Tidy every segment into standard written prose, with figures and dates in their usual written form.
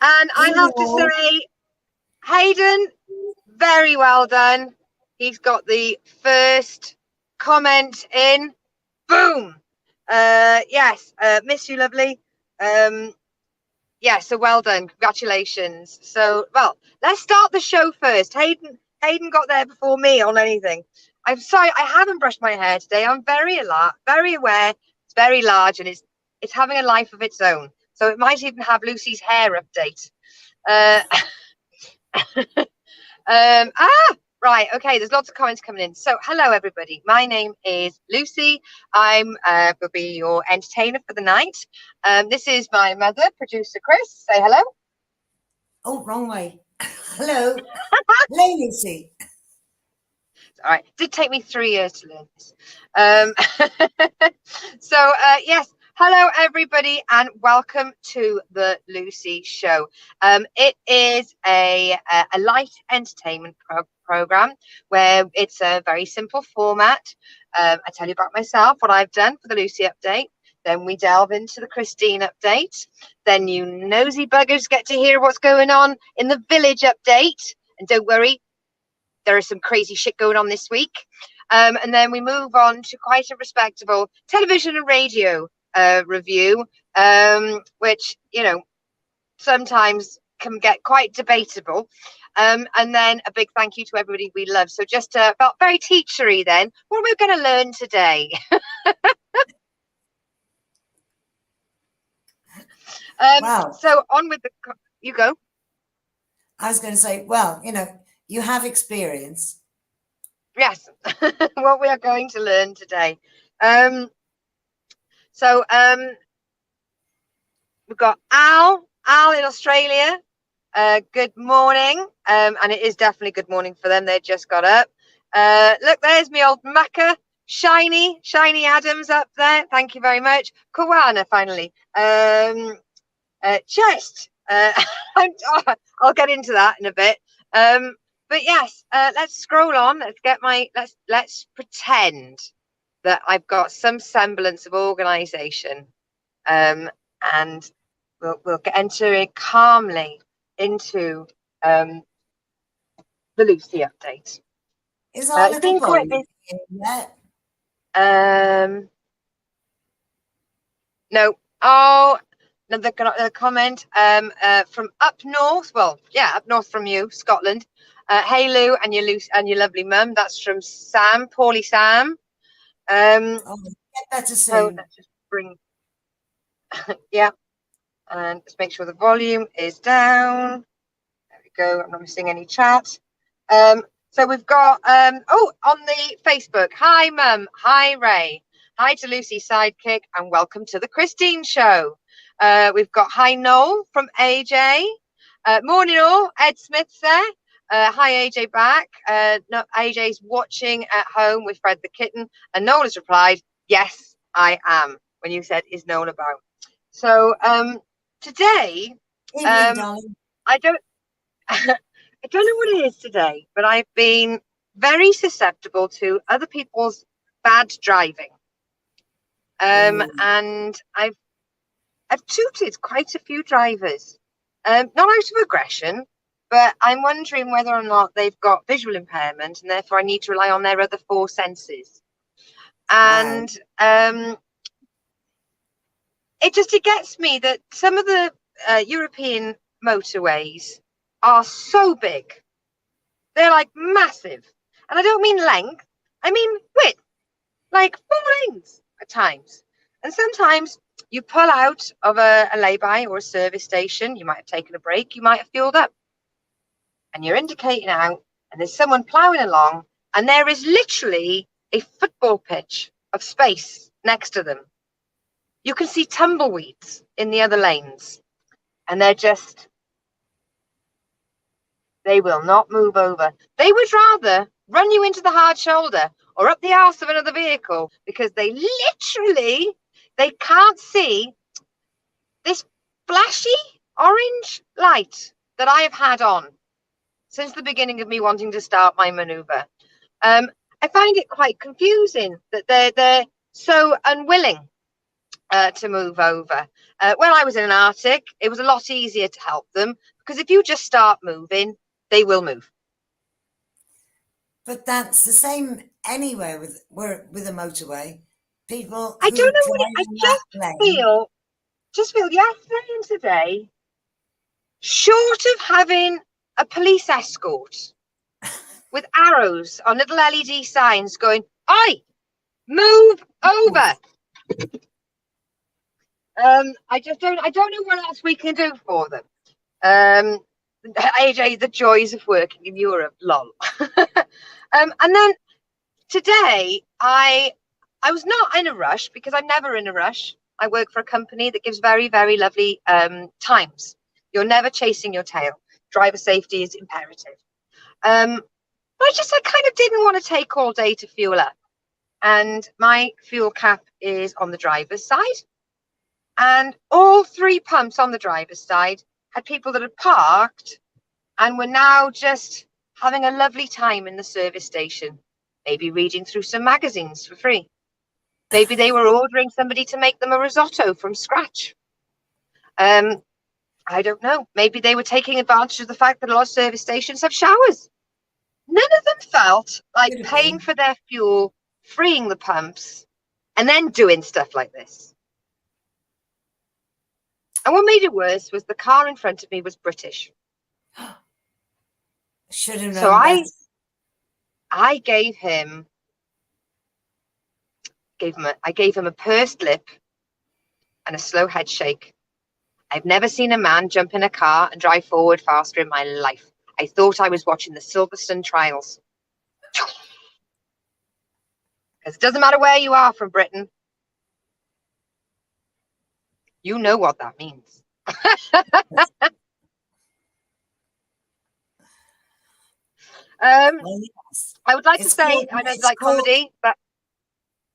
And I have to Hello. say, Hayden, very well done. He's got the first comment in. Boom. Yes, miss you, lovely. Yeah, so well done. Congratulations. So, well, let's start the show first. Hayden got there before me on anything. I'm sorry, I haven't brushed my hair today. I'm very aware. It's very large and it's having a life of its own. So it might even have Lucy's hair update. Uh, right. Okay. There's lots of comments coming in. So, hello, everybody. My name is Lucy. I'm will be your entertainer for the night. This is my mother, producer Chris. Say hello. Oh, wrong way. Hello. Hello, Lucy. All right. It did take me 3 years to learn this. So, yes. Hello, everybody, and welcome to the Lucy Show. It is a light entertainment program where it's a very simple format. I tell you about myself, what I've done for the Lucy update. Then we delve into the Christine update. Then you nosy buggers get to hear what's going on in the village update. And don't worry, there is some crazy shit going on this week. And then we move on to quite a respectable television and radio review, which, you know, sometimes can get quite debatable. And then a big thank you to everybody we love. So just felt very teachery then. What are we going to learn today? Wow. So on with you go. I was going to say, well, you have experience. Yes, what we are going to learn today. We've got Al in Australia. Good morning. And it is definitely good morning for them. They just got up. Look, there's me old Macca. Shiny Adams up there. Thank you very much. Kawana, finally. Chest. I'll get into that in a bit. But yes, let's scroll on. Let's pretend that I've got some semblance of organisation. And we'll enter it calmly into the Lucy update. Is our It's little been quite boy busy. in yet? No. Oh, another comment from up north. Well, yeah, up north from you, Scotland. Hey Lou and your lovely mum. That's from Sam, Paulie Sam. Get better So soon. let's just bring. Yeah, and let's make sure the volume is down. There we go. I'm not missing any chat. So we've got on the Facebook. Hi Mum. Hi Ray. Hi to Lucy Sidekick and welcome to the Christine Show. We've got hi Noel from AJ. Morning all. Ed Smith's there. Hi AJ back. No, AJ's watching at home with Fred the kitten, and Noel has replied, "Yes, I am." When you said, "Is Noel about?" So today, Evening, darling. I don't know what it is today, but I've been very susceptible to other people's bad driving. And I've tutored quite a few drivers, not out of aggression, but I'm wondering whether or not they've got visual impairment and therefore I need to rely on their other 4 senses. And it gets me that some of the European motorways are so big. They're like massive. And I don't mean length, I mean width, like 4 lanes at times. And sometimes you pull out of a lay-by or a service station, you might have taken a break, you might have fueled up, and you're indicating out, and there's someone ploughing along, and there is literally a football pitch of space next to them. You can see tumbleweeds in the other lanes, and they will not move over. They would rather run you into the hard shoulder or up the arse of another vehicle because they can't see this flashy orange light that I have had on since the beginning of me wanting to start my maneuver. I find it quite confusing that they're so unwilling to move over. When I was in an Arctic, it was a lot easier to help them because if you just start moving, they will move. But that's the same anywhere with a motorway. People I who don't know what drive I in that lane. just feel yesterday and today, short of having a police escort with arrows on little LED signs going, "Oi, move over." I don't know what else we can do for them. AJ, the joys of working in Europe, lol. And then today I was not in a rush because I'm never in a rush. I work for a company that gives very, very lovely times. You're never chasing your tail. Driver safety is imperative. But I kind of didn't want to take all day to fuel up. And my fuel cap is on the driver's side. And all 3 pumps on the driver's side had people that had parked and were now just having a lovely time in the service station. Maybe reading through some magazines for free. Maybe they were ordering somebody to make them a risotto from scratch. I don't know. Maybe they were taking advantage of the fact that a lot of service stations have showers. None of them felt like paying for their fuel, freeing the pumps, and then doing stuff like this. And what made it worse was the car in front of me was British. Should have known. So I gave him a pursed lip and a slow head shake. I've never seen a man jump in a car and drive forward faster in my life. I thought I was watching the Silverstone trials. Because it doesn't matter where you are from Britain. You know what that means. Well, yes. I would like to say I don't like comedy, but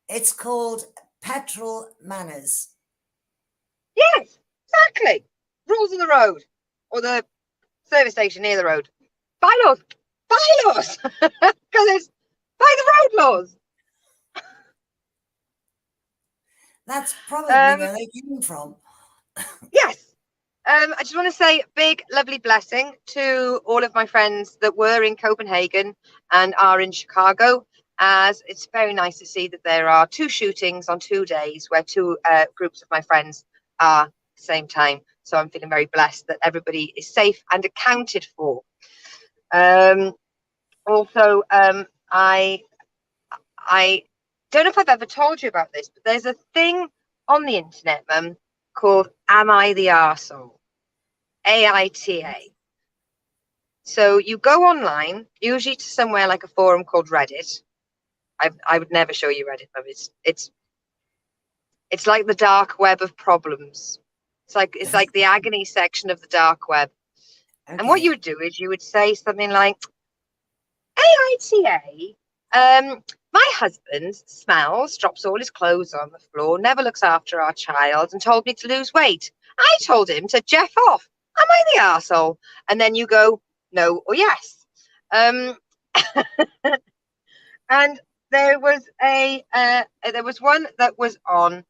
it's called petrol manners. Yes, exactly. Rules of the road or the service station near the road. Bylaws, because it's by the road laws. That's probably where they came from. Yes. I just want to say a big, lovely blessing to all of my friends that were in Copenhagen and are in Chicago, as it's very nice to see that there are 2 shootings on 2 days where 2 groups of my friends are at the same time. So I'm feeling very blessed that everybody is safe and accounted for. Also, I don't know if I've ever told you about this, but there's a thing on the internet, Mum, called Am I the Arsehole? AITA. So you go online, usually to somewhere like a forum called Reddit. I would never show you Reddit, but it's like the dark web of problems. It's like the agony section of the dark web. Okay. And what you would do is you would say something like, AITA, my husband smells, drops all his clothes on the floor, never looks after our child, and told me to lose weight. I told him to jeff off. Am I the arsehole? And then you go no or yes. And there was one that was on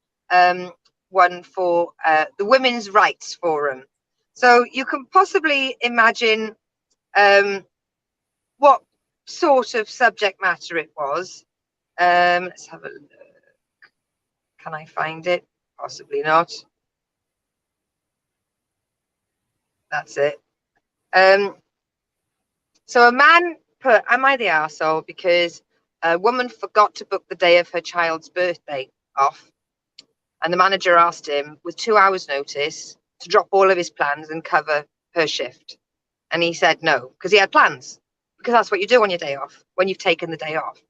one for the Women's Rights Forum. So you can possibly imagine what sort of subject matter it was. Let's have a look. Can I find it? Possibly not. That's it. So a man put, am I the arsehole? Because a woman forgot to book the day of her child's birthday off. And the manager asked him with 2 hours notice to drop all of his plans and cover her shift. And he said no, because he had plans. Because that's what you do on your day off, when you've taken the day off.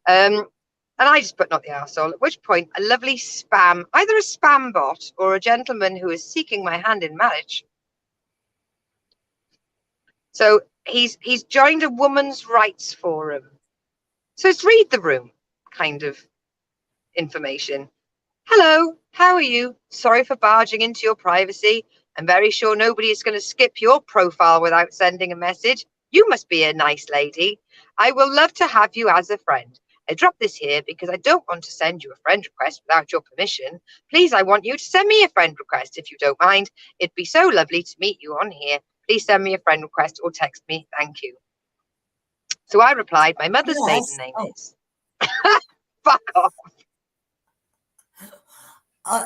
And I just put not the arsehole, at which point a lovely spam, either a spam bot or a gentleman who is seeking my hand in marriage. So he's joined a women's rights forum. So it's read the room kind of information. Hello, how are you? Sorry for barging into your privacy. I'm very sure nobody is going to skip your profile without sending a message. You must be a nice lady. I will love to have you as a friend. I dropped this here because I don't want to send you a friend request without your permission. Please, I want you to send me a friend request if you don't mind. It'd be so lovely to meet you on here. Please send me a friend request or text me. Thank you. So I replied, my mother's maiden name is. Fuck off.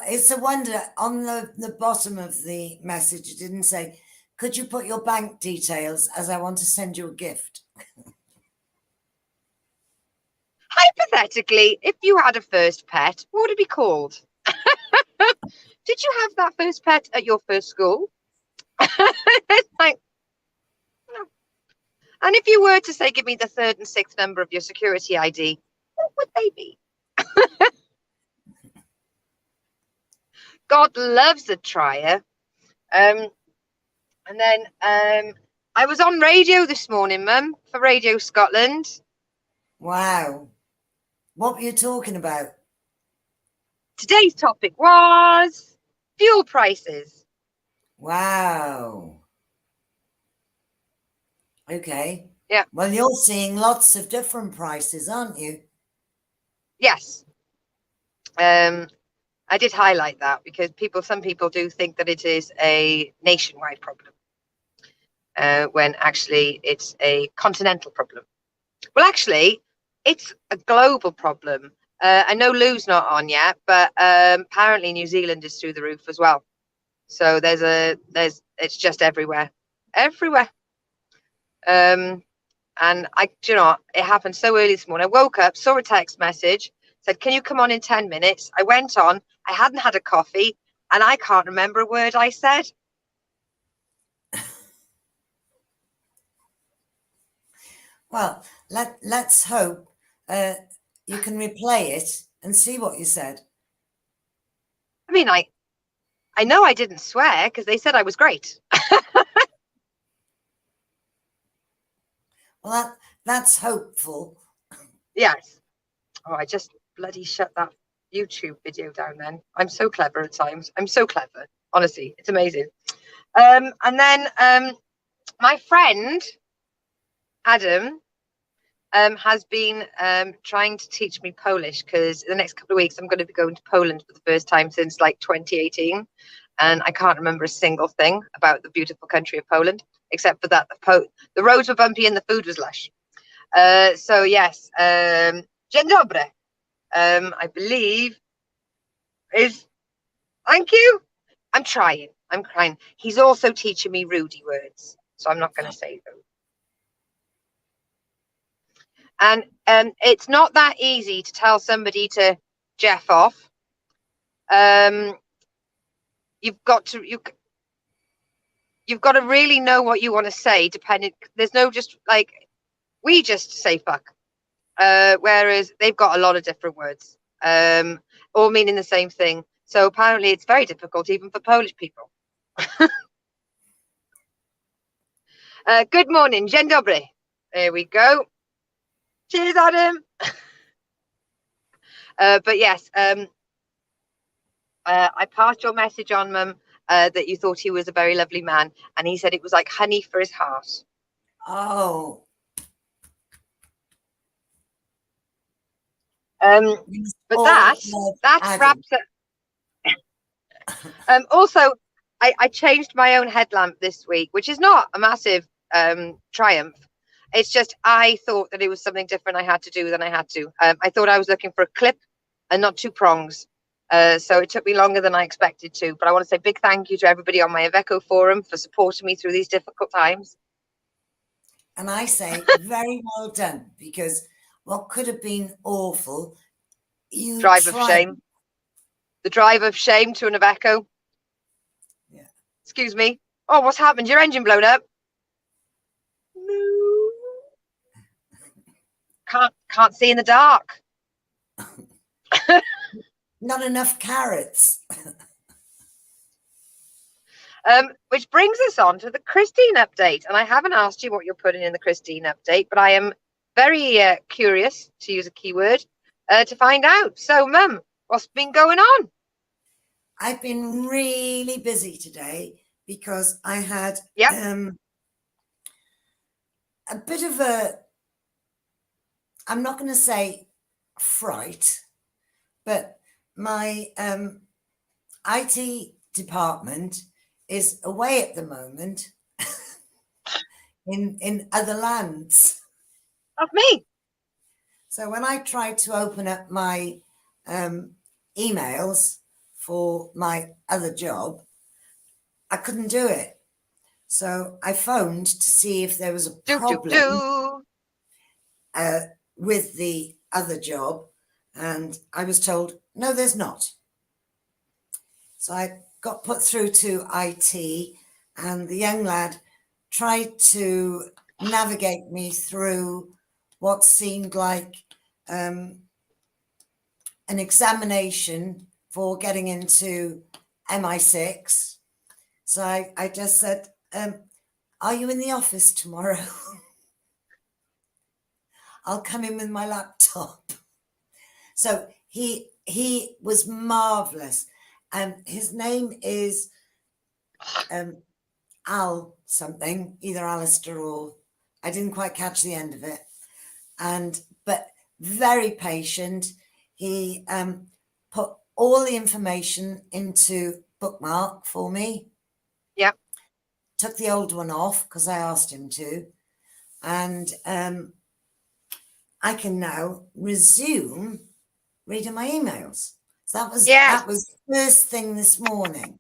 It's a wonder on the bottom of the message it didn't say, could you put your bank details as I want to send you a gift? Hypothetically, if you had a first pet, what would it be called? Did you have that first pet at your first school? It's like, and if you were to say, give me the 3rd and 6th number of your security ID, what would they be? God loves a trier. And then I was on radio this morning, Mum, for Radio Scotland. Wow. What were you talking about? Today's topic was fuel prices. Wow. Okay. Yeah. Well, you're seeing lots of different prices, aren't you? Yes. I did highlight that because some people do think that it is a nationwide problem, when actually it's a continental problem. Well, actually, it's a global problem. I know Lou's not on yet, but apparently New Zealand is through the roof as well. So it's just everywhere. And it happened so early this morning. I woke up, saw a text message, said, can you come on in 10 minutes? I went on, I hadn't had a coffee, and I can't remember a word I said. Well, let's hope you can replay it and see what you said. I mean, I know I didn't swear because they said I was great. Well, that's hopeful. Yes. Oh, I just bloody shut that YouTube video down then. I'm so clever at times. I'm so clever. Honestly, it's amazing. And then my friend Adam has been trying to teach me Polish because the next couple of weeks I'm going to be going to Poland for the first time since like 2018, and I can't remember a single thing about the beautiful country of Poland except for that the roads were bumpy and the food was lush. So yes, dzień dobry, I believe is thank you. I'm trying. He's also teaching me Rudy words, so I'm not going to say those. And it's not that easy to tell somebody to Jeff off. You've got to really know what you want to say. There's no just like we just say fuck, whereas they've got a lot of different words, all meaning the same thing. So apparently, it's very difficult even for Polish people. Good morning, dzień dobry. There we go. Cheers, Adam. But yes, I passed your message on, Mum, that you thought he was a very lovely man, and he said it was like honey for his heart. Oh. But that wraps up. Also, I changed my own headlamp this week, which is not a massive triumph. It's just I thought that it was something different I had to do than I had to. I thought I was looking for a clip and not 2 prongs. So it took me longer than I expected to. But I want to say big thank you to everybody on my Iveco forum for supporting me through these difficult times. And I say very well done, because what could have been awful, you drive of shame. The drive of shame to an Iveco. Yeah. Excuse me. Oh, what's happened? Your engine blown up? No. Can't see in the dark. Not enough carrots. Which brings us on to the Christine update. And I haven't asked you what you're putting in the Christine update, but I am very curious, to use a keyword, to find out. So, Mum, what's been going on? I've been really busy today because I had a bit of I'm not going to say fright, but my IT department is away at the moment in other lands. That's me. So when I tried to open up my emails for my other job, I couldn't do it. So I phoned to see if there was a problem with the other job, and I was told, no, there's not. So I got put through to IT, and the young lad tried to navigate me through what seemed like an examination for getting into MI6. So I just said, are you in the office tomorrow? I'll come in with my laptop. So he was marvelous. His name is Al something, either Alistair or I didn't quite catch the end of it. But very patient. He put all the information into Bookmark for me. Yeah. Took the old one off because I asked him to. And I can now resume reading my emails. So that was the first thing this morning.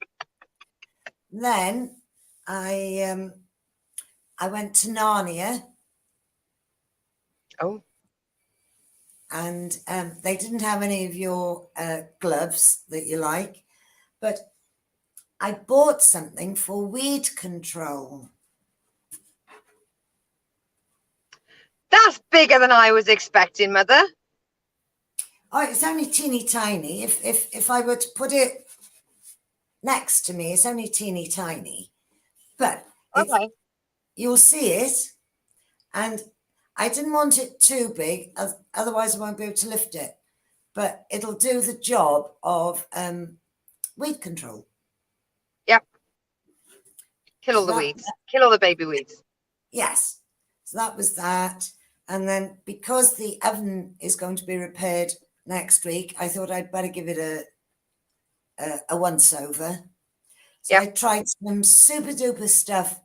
Then I went to Narnia. Oh. And they didn't have any of your gloves that you like, but I bought something for weed control. That's bigger than I was expecting, Mother. Oh, it's only teeny tiny. If I were to put it next to me, it's only teeny tiny. But okay, you'll see it, and I didn't want it too big, otherwise I won't be able to lift it. But it'll do the job of weed control. Yep. Kill all the weeds. Kill all the baby weeds. Yes. So that was that. And then because the oven is going to be repaired next week, I thought I'd better give it a once over. So I tried some super duper stuff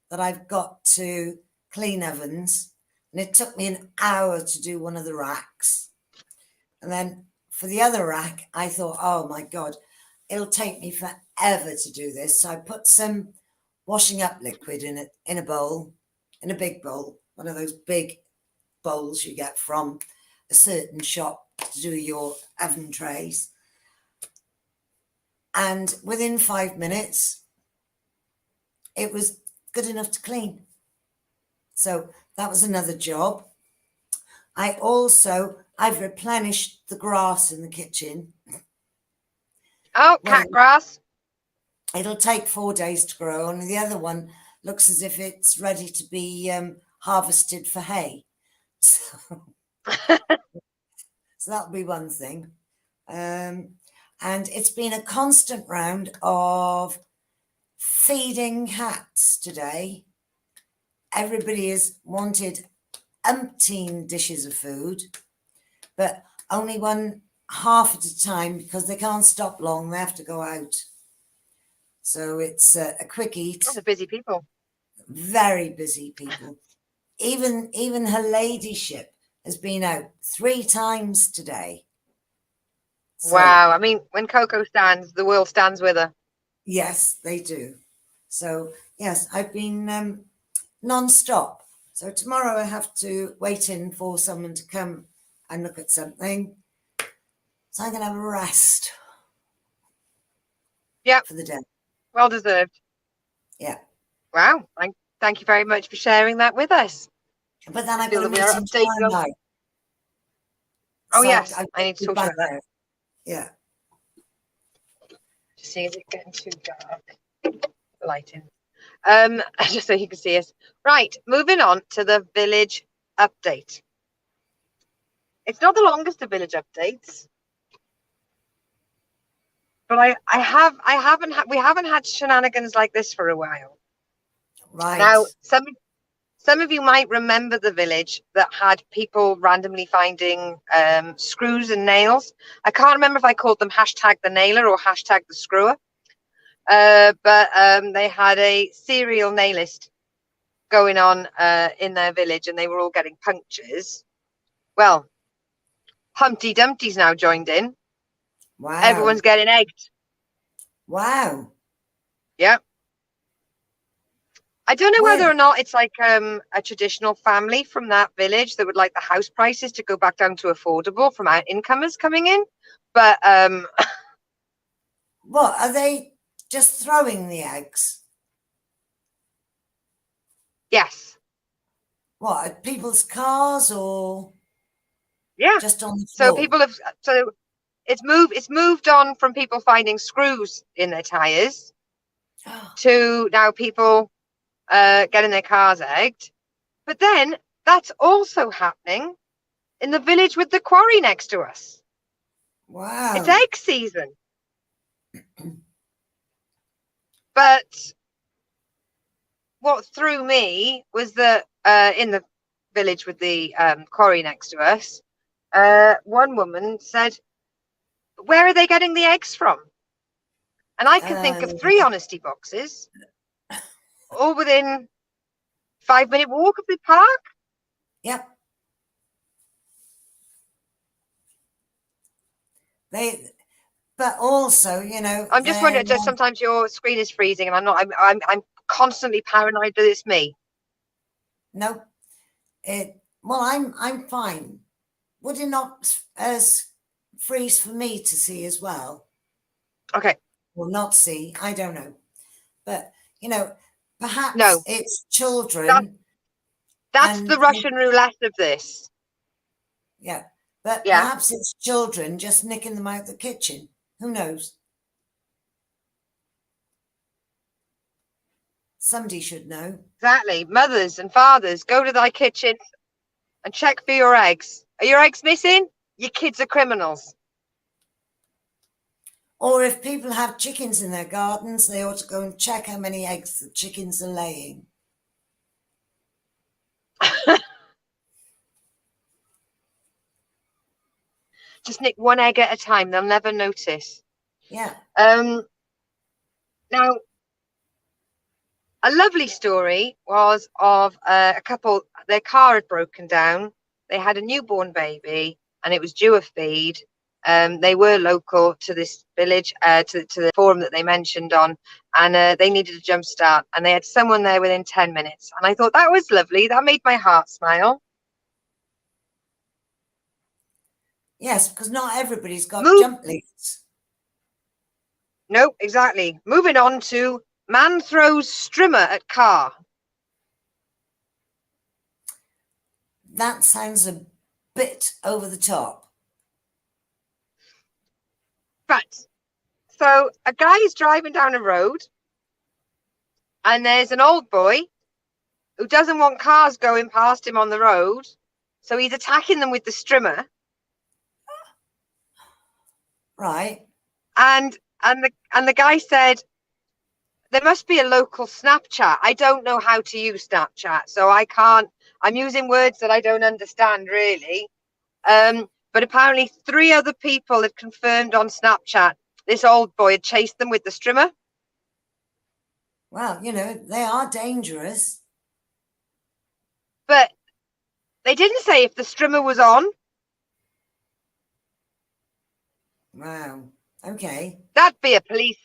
that I've got to clean ovens. And it took me an hour to do one of the racks. And then for the other rack, I thought, oh my God, it'll take me forever to do this. So I put some washing up liquid in it, in a big bowl, one of those big bowls you get from a certain shop to do your oven trays. And within 5 minutes, it was good enough to clean. So that was another job. I've replenished the grass in the kitchen. Oh, cat grass. It'll take 4 days to grow, and the other one looks as if it's ready to be harvested for hay. So that'll be one thing. And it's been a constant round of feeding hats today. Everybody has wanted umpteen dishes of food, but only one half at a time because they can't stop long. They have to go out. So it's a quick eat. Those are busy people. Very busy people. Even her ladyship has been out 3 times today. So, wow. I mean, when Coco stands, the world stands with her. Yes, they do. So, yes, I've been non-stop. So tomorrow I have to wait in for someone to come and look at something. So I'm going to have a rest. Yeah. For the day. Well deserved. Yeah. Wow. Thank you very much for sharing that with us. But then I've got a meeting tomorrow night. Oh, so yes. I need to talk about that. Yeah. Just see, is it getting too dark? The lighting. Just so you can see us. Right, moving on to the village update. It's not the longest of village updates, but we haven't had shenanigans like this for a while. Right. Now, Some of you might remember the village that had people randomly finding screws and nails. I can't remember if I called them hashtag the nailer or hashtag the screwer. But they had a serial nailist going on in their village, and they were all getting punctures. Well, Humpty Dumpty's now joined in. Wow. Everyone's getting egged. Wow. Yeah. I don't know whether or not it's like a traditional family from that village that would like the house prices to go back down to affordable from our incomers coming in. But what are they just throwing the eggs? Yes. What, at people's cars or Yeah. just on the floor? So people have it's moved on from people finding screws in their tires to now people getting their cars egged. But then that's also happening in the village with the quarry next to us. Wow. It's egg season. But what threw me was that in the village with the quarry next to us, one woman said, "Where are they getting the eggs from?" And I can think of 3 honesty boxes, all within 5-minute walk of the park. Yep. But also, you know, I'm just wondering, just sometimes your screen is freezing, and I'm constantly paranoid that it's me. No, well, I'm fine. Would it not freeze for me to see as well? Okay. Or not see? I don't know. But you know, perhaps no, it's children. That's the Russian roulette of this. Yeah, but perhaps it's children just nicking them out the kitchen. Who knows? Somebody should know. Exactly. Mothers and fathers, go to thy kitchen and check for your eggs. Are your eggs missing? Your kids are criminals. Or if people have chickens in their gardens, they ought to go and check how many eggs the chickens are laying. Just nick one egg at a time. They'll never notice. Yeah. Now, a lovely story was of a couple, their car had broken down. They had a newborn baby and it was due a feed. They were local to this village, to the forum that they mentioned on, and they needed a jump start, and they had someone there within 10 minutes. And I thought that was lovely. That made my heart smile. Yes, because not everybody's got jump leads. No, exactly. Moving on to man throws strimmer at car. That sounds a bit over the top. Right. So a guy is driving down a road and there's an old boy who doesn't want cars going past him on the road. So he's attacking them with the strimmer. Right. And the guy said, there must be a local Snapchat. I don't know how to use Snapchat, so I can't. I'm using words that I don't understand really. But apparently 3 other people had confirmed on Snapchat this old boy had chased them with the strimmer. Well, you know, they are dangerous. But they didn't say if the strimmer was on. Wow. Okay. That'd be a police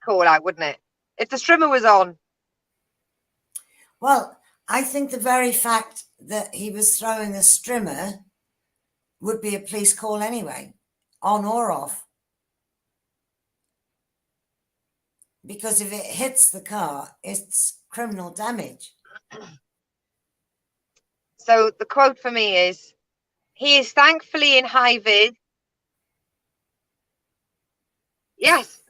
call out, wouldn't it? If the strimmer was on. Well, I think the very fact that he was throwing a strimmer would be a police call anyway, on or off. Because if it hits the car, it's criminal damage. So the quote for me is, he is thankfully in high vis. Yes.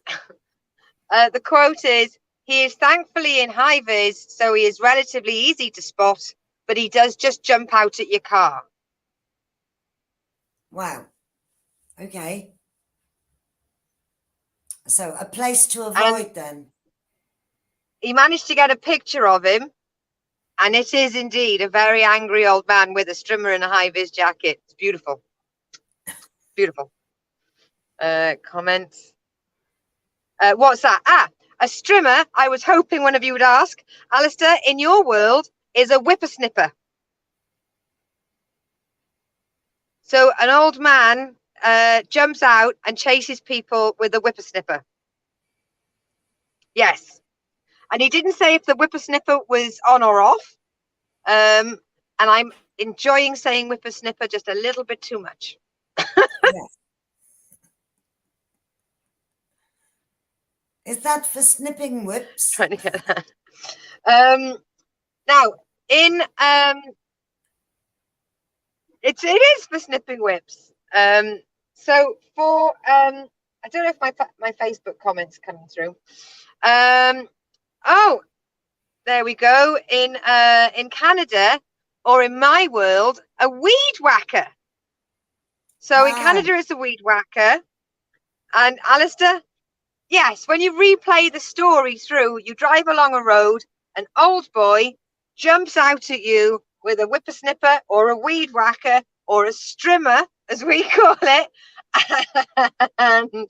The quote is, he is thankfully in high vis, so he is relatively easy to spot, but he does just jump out at your car. Wow. Okay. So a place to avoid then. He managed to get a picture of him, And it is indeed a very angry old man with a strimmer and a high-vis jacket. It's beautiful. Beautiful. Comments. What's that? A strimmer. I was hoping one of you would ask. Alistair, in your world, is a whippersnipper. So an old man jumps out and chases people with a whippersnipper. Yes. And he didn't say if the whippersnipper was on or off. And I'm enjoying saying whippersnipper just a little bit too much. Yes. Is that for snipping whips? Trying to get that. Now, in it is for snipping whips. So for I don't know if my Facebook comments coming through. Oh, there we go. In Canada, or in my world, a weed whacker. So in Canada, it's a weed whacker. And Alistair, yes, when you replay the story through, you drive along a road, an old boy jumps out at you with a whippersnipper or a weed whacker or a strimmer, as we call it. And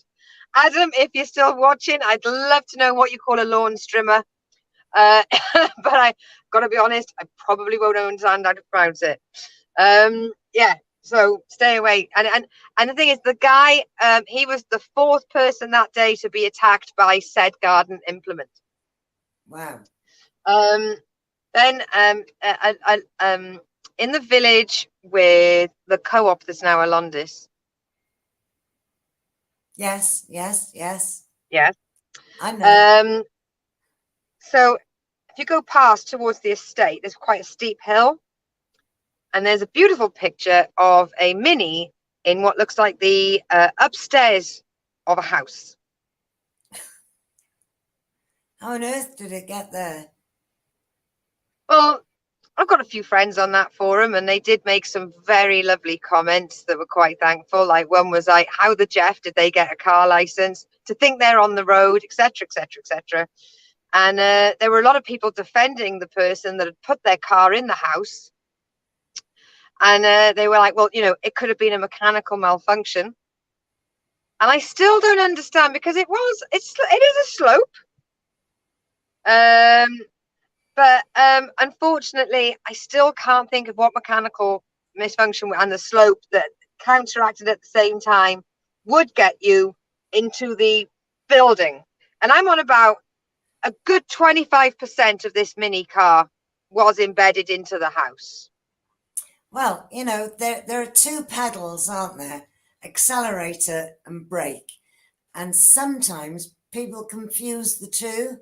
Adam, if you're still watching, I'd love to know what you call a lawn strimmer. But I gotta be honest, I probably won't understand how to pronounce it. Yeah, so stay away. And the thing is, the guy, he was the 4th person that day to be attacked by said garden implement. Wow. Then in the village with the co-op that's now a Londis. Yes. Yes. I know. So if you go past towards the estate, there's quite a steep hill. And there's a beautiful picture of a Mini in what looks like the upstairs of a house. How on earth did it get there? Well, I've got a few friends on that forum, and they did make some very lovely comments that were quite thankful. Like one was like, how the Jeff did they get a car license? To think they're on the road, etc., etc., etc. And there were a lot of people defending the person that had put their car in the house. And they were like, well, you know, it could have been a mechanical malfunction. And I still don't understand, because it is a slope. But unfortunately, I still can't think of what mechanical misfunction and the slope that counteracted at the same time would get you into the building. And I'm on about a good 25% of this Mini car was embedded into the house. Well, you know, there are 2 pedals, aren't there? Accelerator and brake. And sometimes people confuse the 2.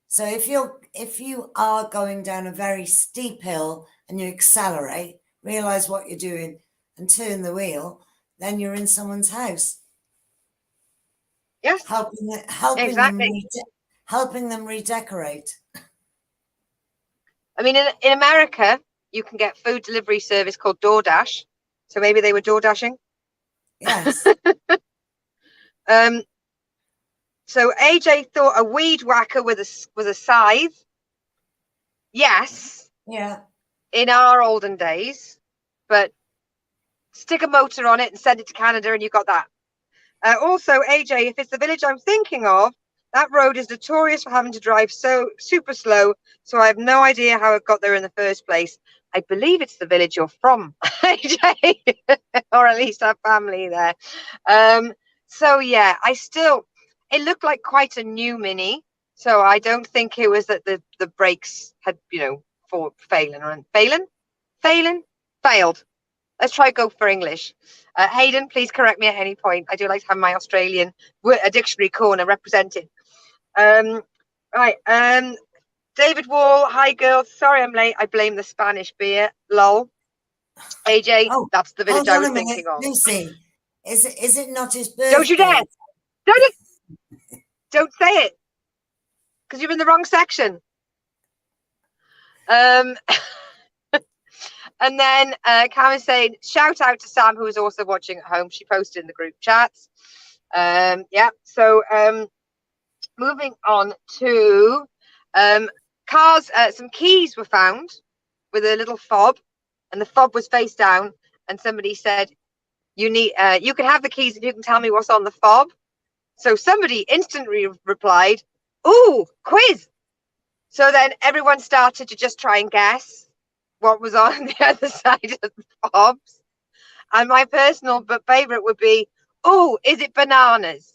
So if you are going down a very steep hill and you accelerate, realize what you're doing and turn the wheel, then you're in someone's house. Yes. Helping them redecorate. I mean, in America, you can get food delivery service called DoorDash. So maybe they were door dashing. Yes. So AJ thought a weed whacker with a scythe. Yes. Yeah. In our olden days, but stick a motor on it and send it to Canada, and you got that. Also, AJ, if it's the village I'm thinking of, that road is notorious for having to drive so super slow. So I have no idea how it got there in the first place. I believe it's the village you're from, AJ, or at least have family there. So yeah, it looked like quite a new Mini. So I don't think it was that the brakes had, you know, failed. Let's try go for English. Hayden, please correct me at any point. I do like to have my Australian dictionary corner represented. Right. David Wall, hi girls. Sorry I'm late. I blame the Spanish beer. Lol. AJ, that's the village I was thinking of. Lucy, is it not his birthday? Don't you dare! Don't say it, because you're in the wrong section. And then Cam is saying, shout out to Sam, who is also watching at home. She posted in the group chats. Yeah. So moving on to some keys were found with a little fob, and the fob was face down, and somebody said, you can have the keys if you can tell me what's on the fob. So somebody instantly replied, ooh, quiz. So then everyone started to just try and guess what was on the other side of the fobs. And my personal favorite would be, oh, is it bananas?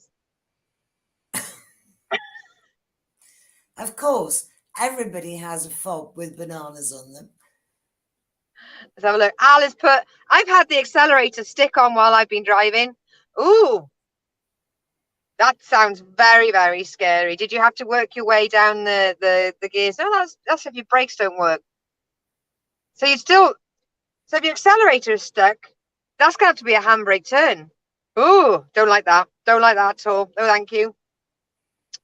Of course, everybody has a fob with bananas on them. Let's have a look. Al has put, I've had the accelerator stick on while I've been driving. Ooh, that sounds very, very scary. Did you have to work your way down the gears? No, that's if your brakes don't work. So if your accelerator is stuck, that's going to have to be a handbrake turn. Ooh, don't like that. Don't like that at all. No, thank you.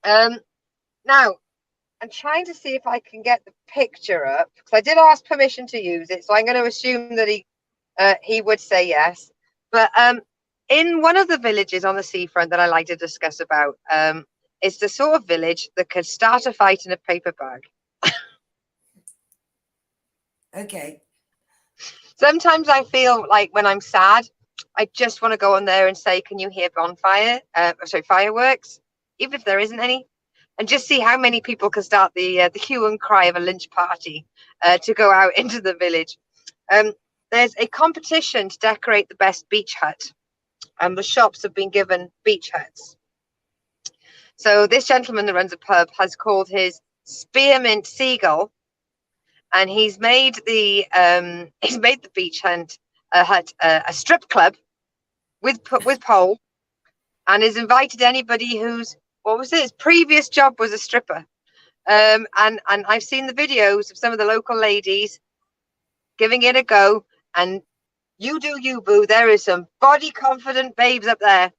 Now, I'm trying to see if I can get the picture up, because I did ask permission to use it, so I'm going to assume that he would say yes. But in one of the villages on the seafront that I like to discuss about, it's the sort of village that could start a fight in a paper bag. Okay. Sometimes I feel like when I'm sad, I just want to go on there and say, can you hear fireworks, even if there isn't any, and just see how many people can start the hue and cry of a lynch party to go out into the village. There's a competition to decorate the best beach hut, and the shops have been given beach huts. So this gentleman that runs a pub has called his Spearmint Seagull, and he's made the beach hut a strip club with pole, and has invited anybody who's, what was it, his previous job was a stripper. And I've seen the videos of some of the local ladies giving it a go, and you do you, boo. There is some body confident babes up there.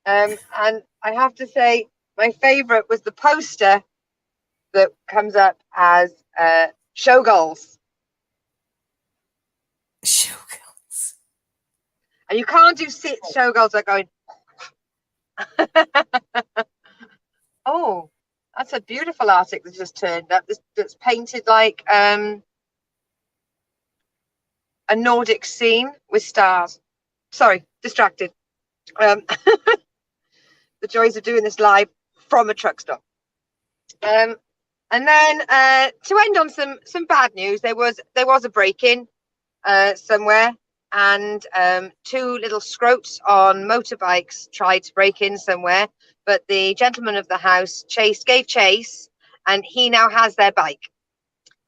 And I have to say, my favorite was the poster that comes up as showgirls. Showgirls. And you can't do showgirls like going. Oh, that's a beautiful artwork that's just turned up. That's painted like a Nordic scene with stars. Sorry, distracted. The joys of doing this live from a truck stop. And then to end on some bad news, there was a break-in somewhere, and two little scroats on motorbikes tried to break in somewhere, but the gentleman of the house gave chase, and he now has their bike.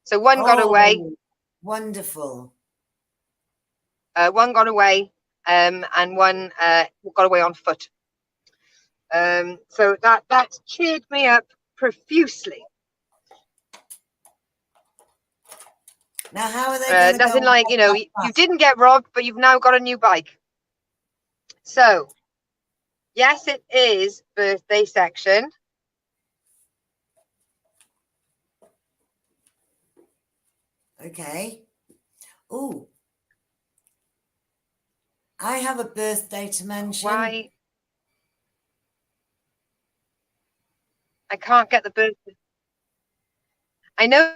So one got away. Wonderful. One got away, and one got away on foot. So that cheered me up profusely. Now, how are they? Nothing like, you didn't get robbed, but you've now got a new bike. So, yes, it is birthday section. Okay. Oh, I have a birthday to mention. Why? I can't get the birthday. I know.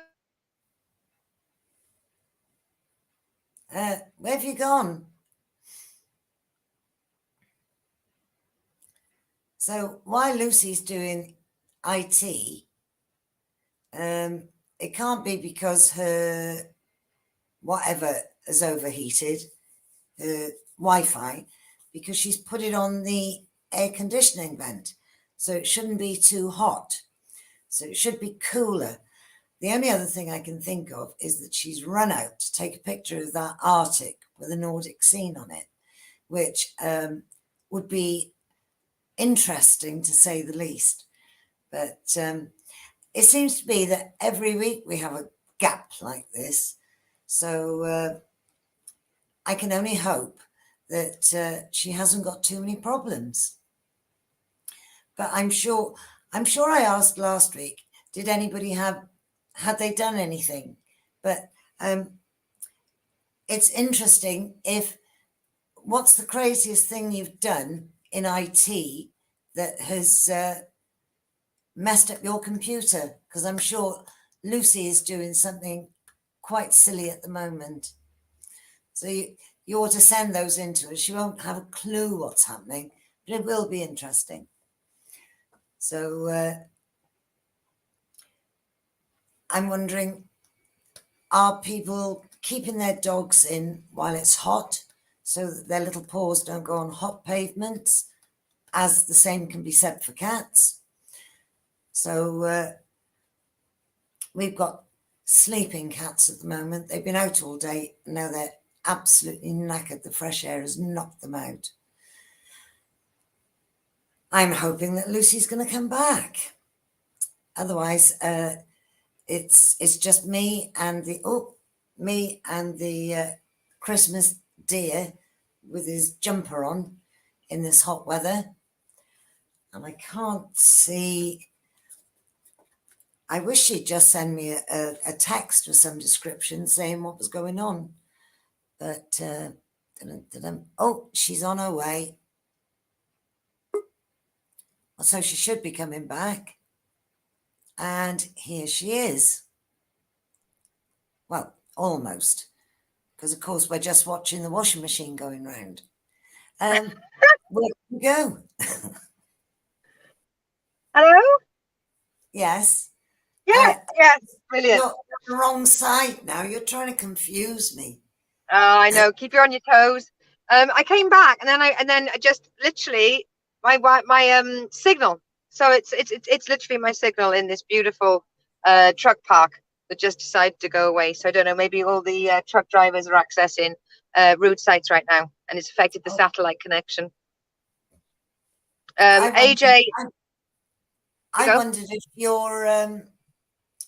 Where have you gone? So while Lucy's doing IT, it can't be because her whatever has overheated, her Wi-Fi, because she's put it on the air conditioning vent. So it shouldn't be too hot. So it should be cooler. The only other thing I can think of is that she's run out to take a picture of that Arctic with a Nordic scene on it, which would be interesting to say the least. But it seems to be that every week we have a gap like this. So I can only hope that she hasn't got too many problems. But I'm sure I asked last week, did anybody had they done anything? But it's interesting what's the craziest thing you've done in IT that has messed up your computer? Because I'm sure Lucy is doing something quite silly at the moment. So you ought to send those in to her. She won't have a clue what's happening, but it will be interesting. So I'm wondering, are people keeping their dogs in while it's hot so that their little paws don't go on hot pavements, as the same can be said for cats? So we've got sleeping cats at the moment. They've been out all day. Now they're absolutely knackered. The fresh air has knocked them out. I'm hoping that Lucy's going to come back. Otherwise, it's just me and the Christmas deer with his jumper on in this hot weather, and I can't see. I wish she'd just send me a text with some description saying what was going on, but oh, she's on her way. So she should be coming back. And here she is. Well, almost. Because, of course, we're just watching the washing machine going round. Where do we go? Hello? Yes. Yes, brilliant. You're on the wrong side now. You're trying to confuse me. Oh, I know. Keep you on your toes. I came back and then I just literally my signal. So it's literally my signal in this beautiful truck park that just decided to go away. So I don't know, maybe all the truck drivers are accessing route sites right now, and it's affected the satellite connection. AJ, I wondered if your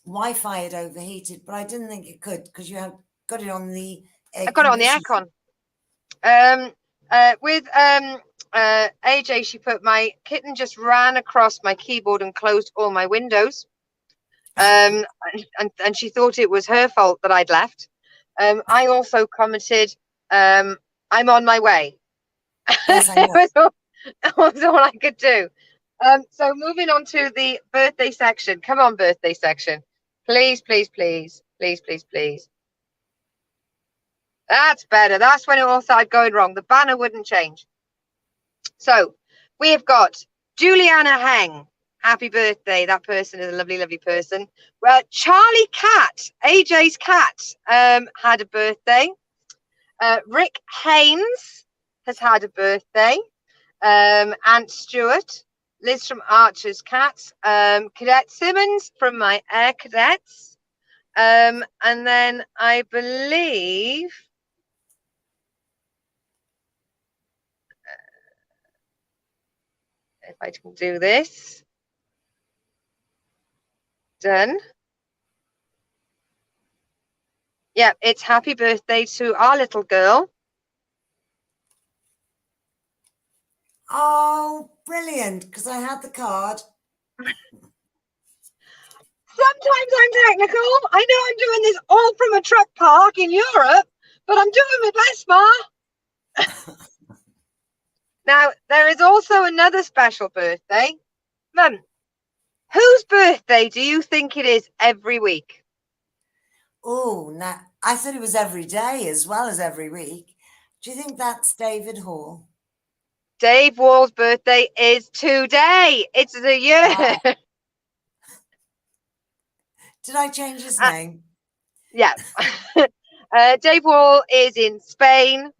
Wi-Fi had overheated, but I didn't think it could because you have got it on the air. I've got it on the aircon. With AJ, she put, my kitten just ran across my keyboard and closed all my windows. And she thought it was her fault that I'd left. I also commented, I'm on my way. Yes, I know. That was all I could do. So moving on to the birthday section. Come on, birthday section. Please, please, please, please, please, please. That's better. That's when it all started going wrong. The banner wouldn't change. So we have got Juliana Heng. Happy birthday. That person is a lovely, lovely person. Well, Charlie Cat, AJ's cat, had a birthday. Rick Haynes has had a birthday. Ant Stewart, Liz from Archer's Cats, Cadet Simmons from my Air Cadets. And then I believe if I can do this. Done. Yeah, it's happy birthday to our little girl. Oh, brilliant, because I had the card. Sometimes I'm technical. I know I'm doing this all from a truck park in Europe, but I'm doing my best, Ma. Now, there is also another special birthday. Mum, whose birthday do you think it is every week? Oh, now I thought it was every day as well as every week. Do you think that's David Hall? Dave Wall's birthday is today. It's the year. Wow. Did I change his name? Yeah. Dave Wall is in Spain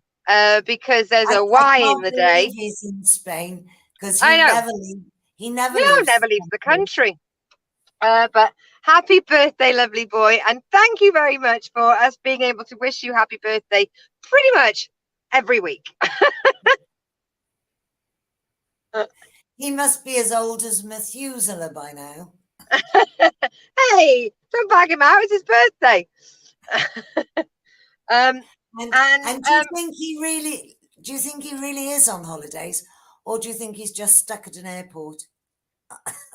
because there's a Y in the day. He's in Spain because never leaves the country. But happy birthday, lovely boy. And thank you very much for us being able to wish you happy birthday pretty much every week. He must be as old as Methuselah by now. Hey, don't bag him out. It's his birthday. And do you think he really is on holidays, or do you think he's just stuck at an airport?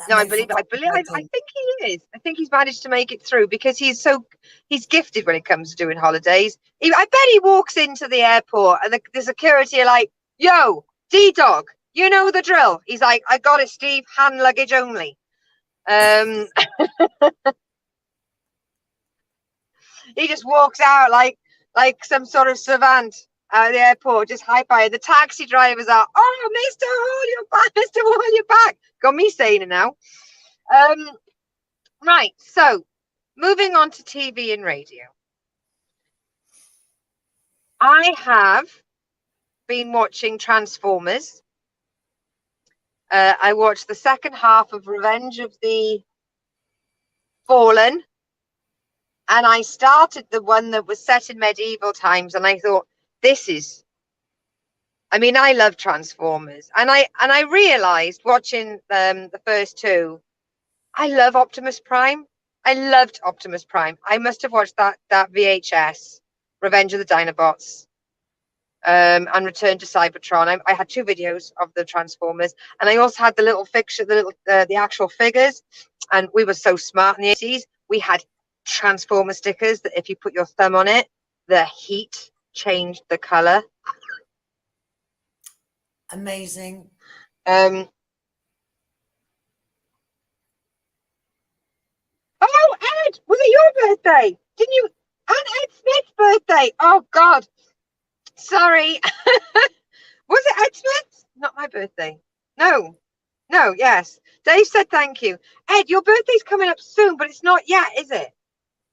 No, I think he is. I think he's managed to make it through because he's gifted when it comes to doing holidays. I bet he walks into the airport and the security are like, "Yo, D-Dog, you know the drill." He's like, "I got it, Steve. Hand luggage only." He just walks out like some sort of savant at the airport, just high-five. The taxi drivers are, oh, Mr. Hall, you're back, Mr. Hall, you're back. Got me saying it now. Right, so moving on to TV and radio. I have been watching Transformers. I watched the second half of Revenge of the Fallen, and I started the one that was set in medieval times, and I thought, I love Transformers, and I realized watching the first two, I love Optimus Prime. I loved Optimus Prime. I must have watched that VHS, Revenge of the Dinobots, and Return to Cybertron. I had 2 videos of the Transformers, and I also had the little fiction, the actual figures. And we were so smart in the 80s. We had Transformer stickers that if you put your thumb on it, the heat changed the color. Amazing. Oh, Ed, was it your birthday? Didn't you? And Ed Smith's birthday. Oh God, sorry. Was it Ed Smith's? Not my birthday. No, yes. Dave said thank you. Ed, your birthday's coming up soon, but it's not yet, is it?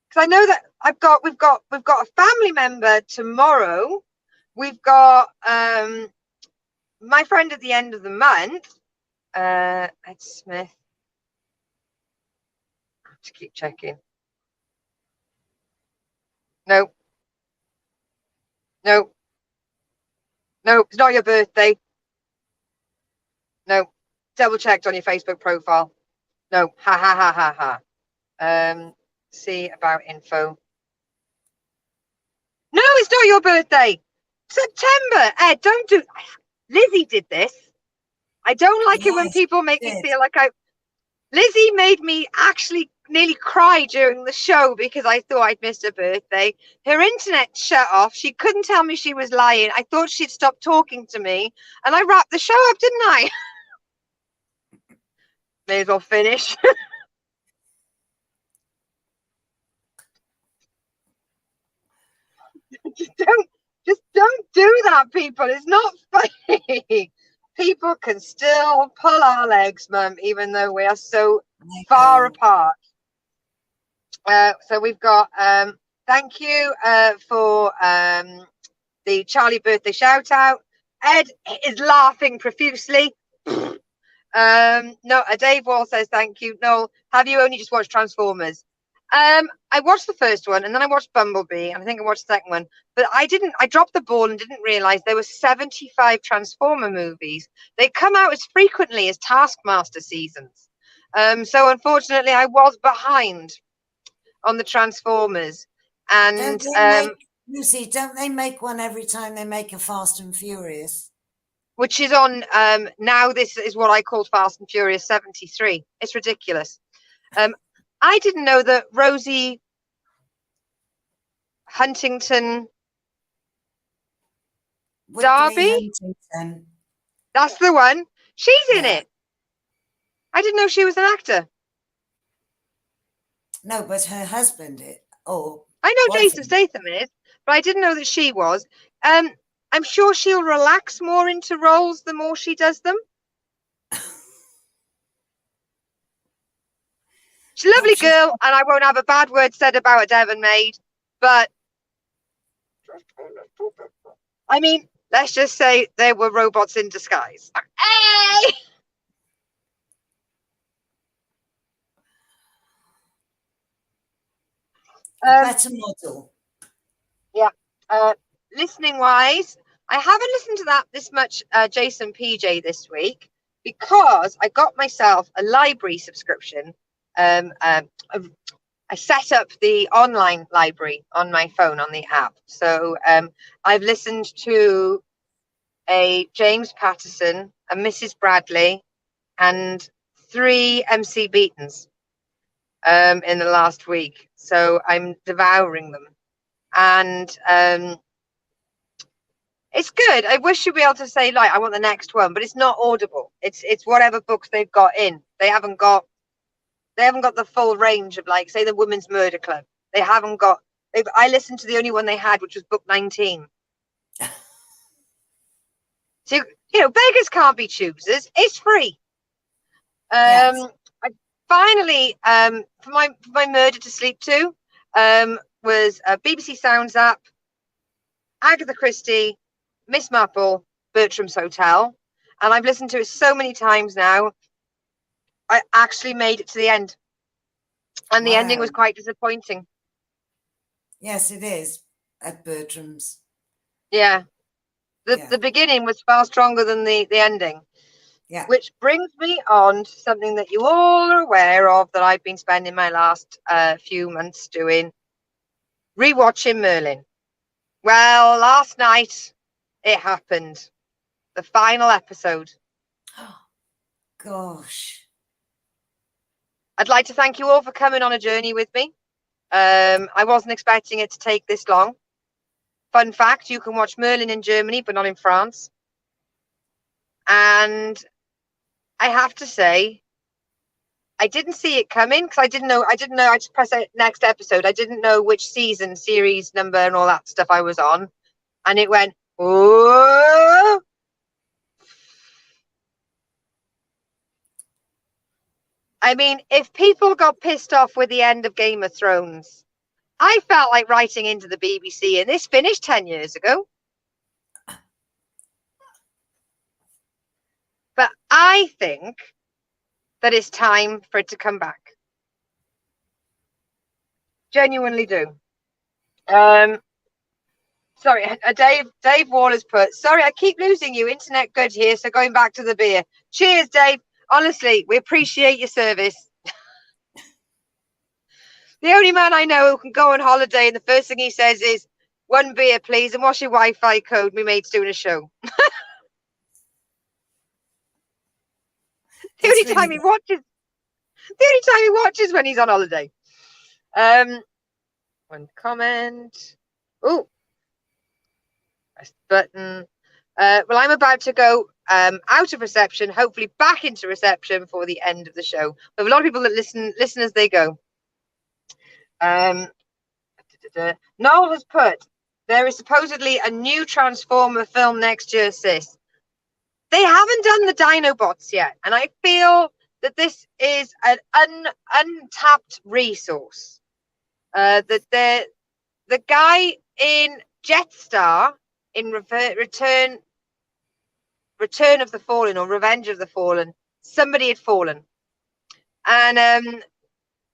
Because I know that we've got a family member tomorrow. We've got my friend at the end of the month, Ed Smith. I have to keep checking. No, it's not your birthday. No, double checked on your Facebook profile. No, ha. See about info. No, it's not your birthday. September. Ed, don't do. Lizzie did this. I don't like it when people make me feel like Lizzie made me actually nearly cry during the show because I thought I'd missed her birthday. Her internet shut off. She couldn't tell me she was lying. I thought she'd stopped talking to me, and I wrapped the show up, didn't I? May as well finish. just don't do that, people. It's not funny. People can still pull our legs, Mum, even though we are so far apart. So we've got thank you for the Charlie birthday shout out. Ed is laughing profusely. No, Dave Wall says thank you. Noel, have you only just watched Transformers? I watched the first one, and then I watched Bumblebee, and I think I watched the second one, but I dropped the ball and didn't realize there were 75 Transformer movies. They come out as frequently as Taskmaster seasons. So unfortunately I was behind on the Transformers. And Lucy, don't they make one every time they make a Fast and Furious? Which is on now. This is what I called Fast and Furious 73. It's ridiculous. I didn't know that Rosie Huntington Darby, that's the one. She's in it. I didn't know she was an actor. No, but her husband is. Oh, I know Jason Statham is, but I didn't know that she was. I'm sure she'll relax more into roles the more she does them. She's a lovely girl, and I won't have a bad word said about a Devon maid, but I mean, let's just say they were robots in disguise. Hey! Better model. Yeah. Listening wise, I haven't listened to that this much Jason PJ this week because I got myself a library subscription. I set up the online library on my phone on the app. So I've listened to a James Patterson, a Mrs. Bradley, and 3 MC Beatons in the last week. So I'm devouring them. And it's good. I wish you'd be able to say, like, I want the next one, but it's not Audible. It's whatever books they've got in. They haven't got the full range of, like, say, the Women's Murder Club. They haven't got I listened to the only one they had, which was book 19. So, beggars can't be choosers. It's free. Yes. I finally, for my Murder to Sleep to, was a BBC Sounds app, Agatha Christie, Miss Marple, Bertram's Hotel, and I've listened to it so many times now. I actually made it to the end, and the ending was Wow. quite disappointing. Yes, it is at Bertram's. Yeah, Yeah. the beginning was far stronger than the ending. Yeah. Which brings me on to something that you all are aware of that I've been spending my last few months doing, rewatching Merlin. Well, last night it happened. The final episode. Gosh. I'd like to thank you all for coming on a journey with me. I wasn't expecting it to take this long. Fun fact, you can watch Merlin in Germany, but not in France. And I have to say, I didn't see it coming because I didn't know. I just pressed next episode. I didn't know which season, series number, and all that stuff I was on. And it went, oh. I mean, if people got pissed off with the end of Game of Thrones, I felt like writing into the BBC, and this finished 10 years ago. But I think that it's time for it to come back. Genuinely do. Sorry, Dave Waller's put, sorry, I keep losing you. Internet good here, so going back to the beer. Cheers, Dave. Honestly, we appreciate your service. The only man I know who can go on holiday and the first thing he says is, one beer, please, and what's your Wi-Fi code? My mate's doing a show. The only time he watches when he's on holiday. One comment. Oh, press the button. Well, I'm about to go out of reception, hopefully back into reception for the end of the show. We have a lot of people that listen as they go. Noel has put, there is supposedly a new Transformer film next year, sis. They haven't done the Dinobots yet, and I feel that this is an untapped resource. That the guy in Jetstar in Return of the Fallen or Revenge of the Fallen, somebody had fallen, and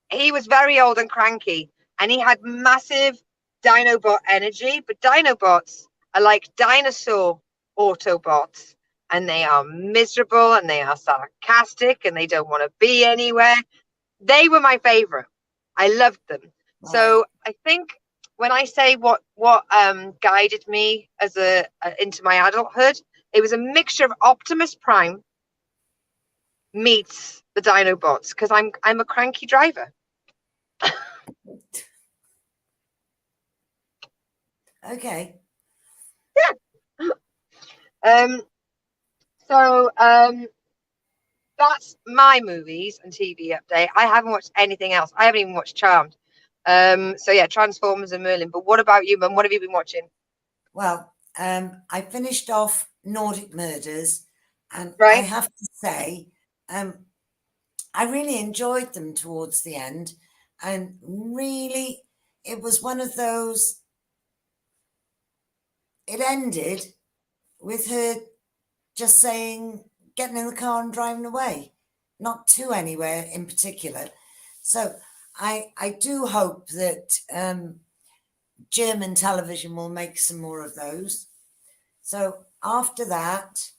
he was very old and cranky, and he had massive Dinobot energy. But Dinobots are like dinosaur Autobots, and they are miserable and they are sarcastic and they don't want to be anywhere. They were my favorite. I loved them. Right. So I think when I say what guided me as into my adulthood, it was a mixture of Optimus Prime meets the Dinobots, because I'm a cranky driver. Okay. Yeah. So that's my movies and TV update. I haven't watched anything else. I haven't even watched Charmed. So yeah, Transformers and Merlin. But what about you, Mum? What have you been watching? Well, I finished off Nordic Murders, and right. I have to say, I really enjoyed them towards the end, and really, it was one of those. It ended with her just saying, getting in the car and driving away, not to anywhere in particular. So I do hope that German television will make some more of those. So after that,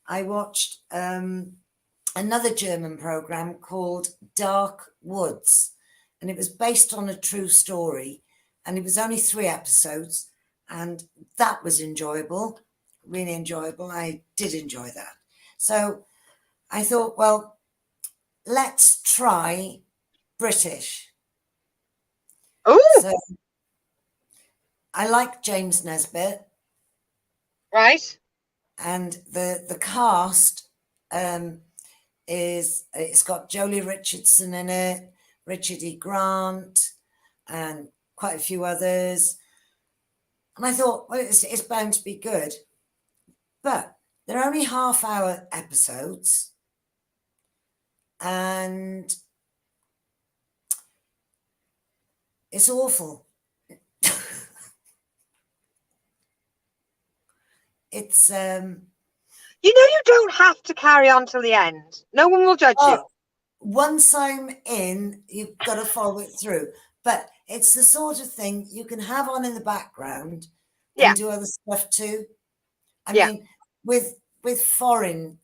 I watched another German program called Dark Woods, and it was based on a true story, and it was only 3 episodes, and that was enjoyable, really enjoyable. I did enjoy that. So I thought, well, let's try British. Oh, so I like James Nesbitt. Right. And the cast it's got Jolie Richardson in it, Richard E. Grant, and quite a few others. And I thought, well, it's bound to be good. But they're only half-hour episodes. And it's awful. It's you don't have to carry on till the end. No one will judge you. Once I'm in, you've got to follow it through. But it's the sort of thing you can have on in the background and do other stuff too. I mean, with foreign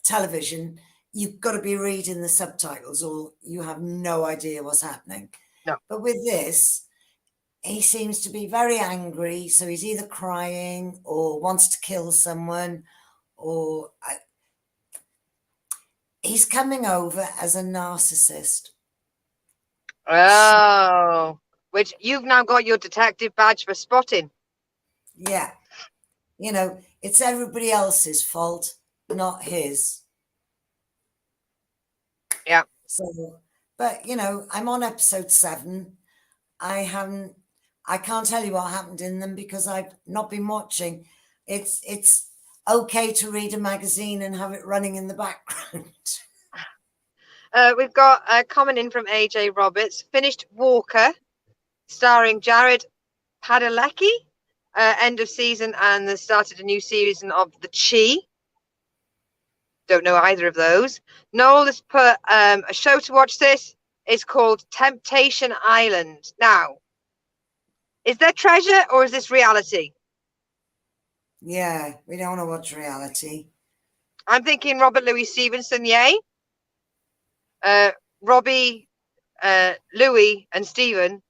television, you've got to be reading the subtitles or you have no idea what's happening. No. But with this, he seems to be very angry. So he's either crying or wants to kill someone, or he's coming over as a narcissist. Oh, which you've now got your detective badge for spotting. Yeah. You know, it's everybody else's fault, not his. Yeah. So, but you know, I'm on episode 7. I can't tell you what happened in them because I've not been watching. It's okay to read a magazine and have it running in the background. We've got a comment in from AJ Roberts. Finished Walker, starring Jared Padalecki. End of season, and they started a new season of The Chi. Don't know either of those. Noel has put a show to watch. This is called Temptation Island. Now, is there treasure or is this reality? Yeah, we don't want to watch reality. I'm thinking Robert Louis Stevenson, yay. Robbie, Louis, and Stephen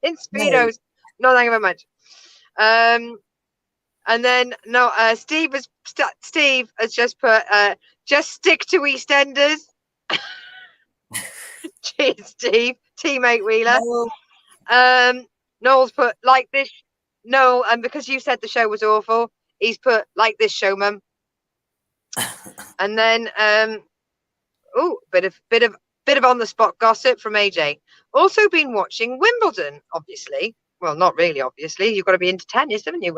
in Speedos. No, thank you very much. And then Steve has just put just stick to EastEnders. Cheers, Steve. Teammate Wheeler. Noel's put like this. Noel, and because you said the show was awful, he's put like this show, mum. And then bit of on the spot gossip from AJ. Also been watching Wimbledon, obviously. Well, not really, obviously. You've got to be into tennis, haven't you?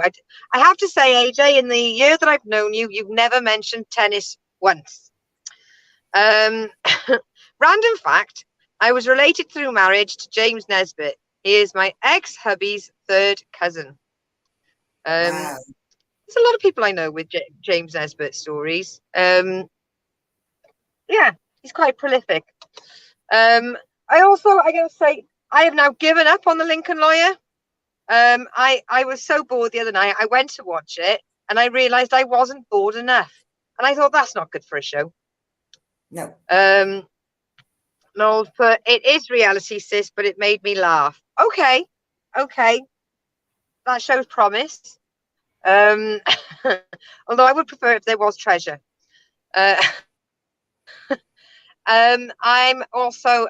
I have to say, AJ, in the year that I've known you, you've never mentioned tennis once. Random fact, I was related through marriage to James Nesbitt. He is my ex-hubby's third cousin. Wow. There's a lot of people I know with James Nesbitt stories. Yeah, he's quite prolific. I gotta say, I have now given up on The Lincoln Lawyer. I was so bored the other night. I went to watch it and I realized I wasn't bored enough. And I thought that's not good for a show. No. Noel put, it is reality, sis, but it made me laugh. Okay. That shows promise. Although I would prefer if there was treasure. I'm also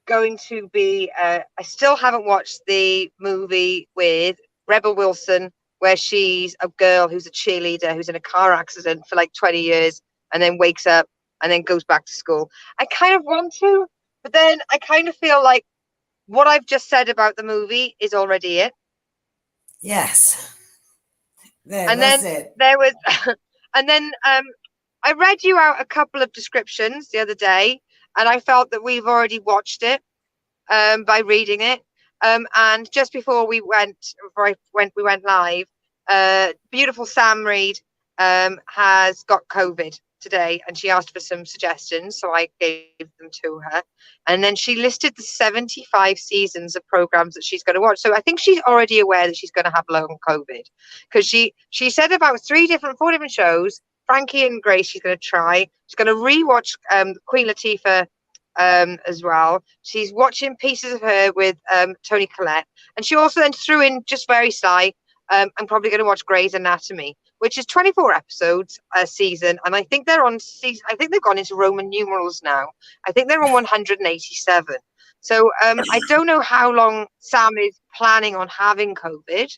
going to be I still haven't watched the movie with Rebel Wilson where she's a girl who's a cheerleader who's in a car accident for like 20 years and then wakes up and then goes back to school. I kind of want to, but then I kind of feel like what I've just said about the movie is already it. Yes. There was and then I read you out a couple of descriptions the other day, and I felt that we've already watched it by reading it. And just before we went live, beautiful Sam Reed has got COVID today, and she asked for some suggestions, so I gave them to her. And then she listed the 75 seasons of programs that she's going to watch. So I think she's already aware that she's going to have long COVID, because she said about 4 different shows. Frankie and Grace, she's going to try. She's going to rewatch Queen Latifah as well. She's watching pieces of her with Toni Collette, and she also then threw in, just very sly, I'm probably going to watch Grey's Anatomy, which is 24 episodes a season, and I think they're on season. I think they've gone into Roman numerals now. I think they're on 187. So I don't know how long Sam is planning on having COVID,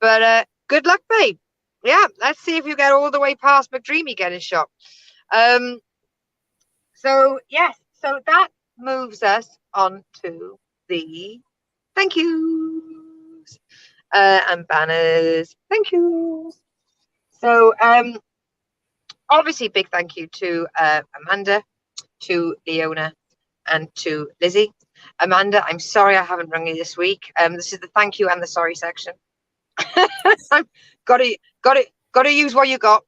but good luck, babe. Yeah, let's see if you get all the way past McDreamy getting shot. So yes, so moves us on to the thank yous and banners. Thank you. So obviously big thank you to Amanda, to Leona, and to Lizzie. Amanda, I'm sorry I haven't rung you this week. This is the thank you and the sorry section. I've got to use what you got.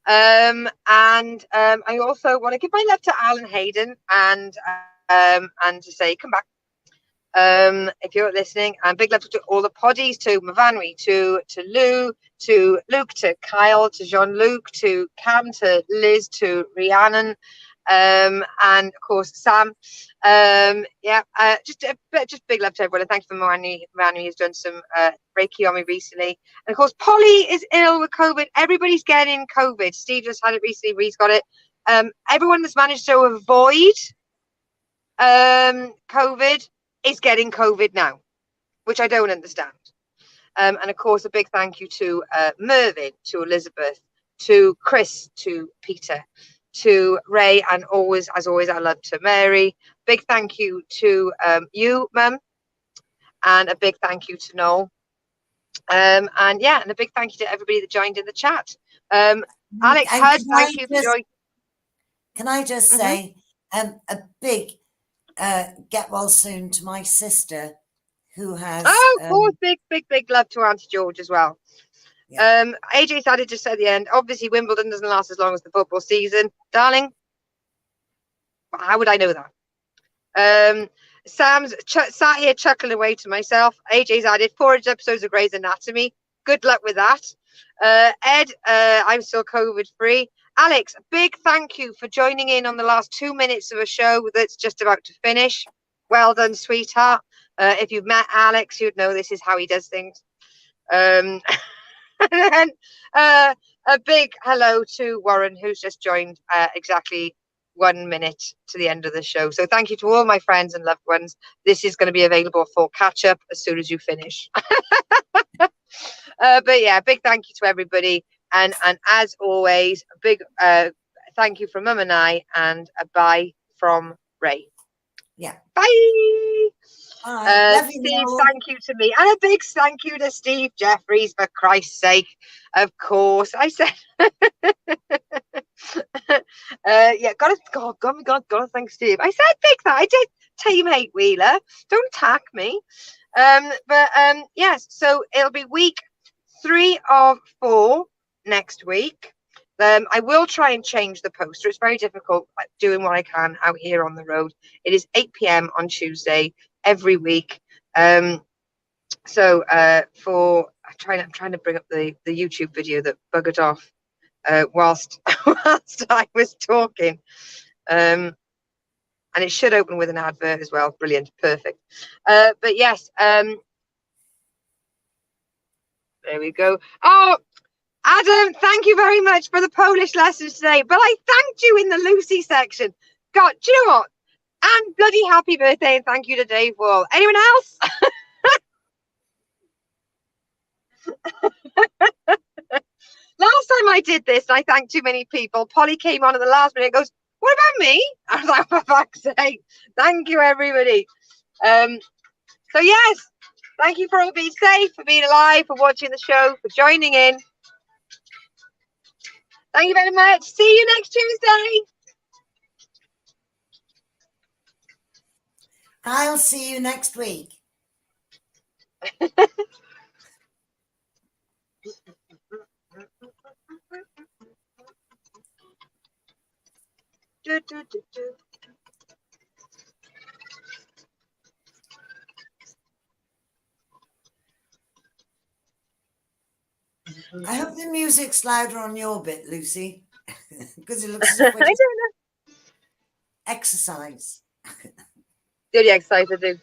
And I also want to give my love to Alan Hayden and to say come back if you're listening, and big love to all the poddies, to Mavanwi, to Lou, to Luke, to Kyle, to Jean-Luc, to Cam, to Liz, to Rhiannon, and of course Sam. Just big love to everyone, and thank you for Mavanwi who's done some Reiki on me recently, and of course Polly is ill with COVID. Everybody's getting COVID. Steve just had it recently. Ree's got it. Everyone that's managed to avoid COVID is getting COVID now, which I don't understand. And of course, a big thank you to Mervyn, to Elizabeth, to Chris, to Peter, to Ray, and always, as always, I love to Mary. Big thank you to you, Mum, and a big thank you to Noel. And a big thank you to everybody that joined in the chat. Alex, thank you for joining. Can I just say a big get well soon to my sister, who has of course, big love to Auntie George as well. Yeah. AJ added just at the end, obviously Wimbledon doesn't last as long as the football season, darling. How would I know that? Sam's sat here chuckling away to myself. AJ's added 400 episodes of Grey's Anatomy. Good luck with that. Ed, I'm still COVID free. Alex, big thank you for joining in on the last 2 minutes of a show that's just about to finish. Well done, sweetheart. If you've met Alex, you'd know this is how he does things. And then a big hello to Warren, who's just joined exactly 1 minute to the end of the show. So thank you to all my friends and loved ones. This is going to be available for catch up as soon as you finish. But yeah, big thank you to everybody. And as always, a big thank you from Mum and I, and a bye from Ray. Yeah. Bye. Steve, thank you to me. And a big thank you to Steve Jeffries, for Christ's sake. Of course. I said gotta thank Steve. I said big that. I did team hate Wheeler. Don't attack me. Yes, so it'll be week 3 of 4 next week. I will try and change the poster. It's very difficult doing what I can out here on the road. It is 8 p.m. on Tuesday every week. I'm trying to bring up the YouTube video that buggered off whilst I was talking. And it should open with an advert as well. Brilliant, perfect. But yes, there we go. Oh, Adam, thank you very much for the Polish lessons today. But I thanked you in the Lucy section. God, do you know what? And bloody happy birthday and thank you to Dave Wall. Anyone else? Last time I did this, I thanked too many people. Polly came on at the last minute and goes, what about me? I was like, for fuck's sake. Thank you, everybody. So yes, thank you for all being safe, for being alive, for watching the show, for joining in. Thank you very much. See you next Tuesday. I'll see you next week. I hope the music's louder on your bit, Lucy, because it looks as if we're exercise. Good exercise, I do.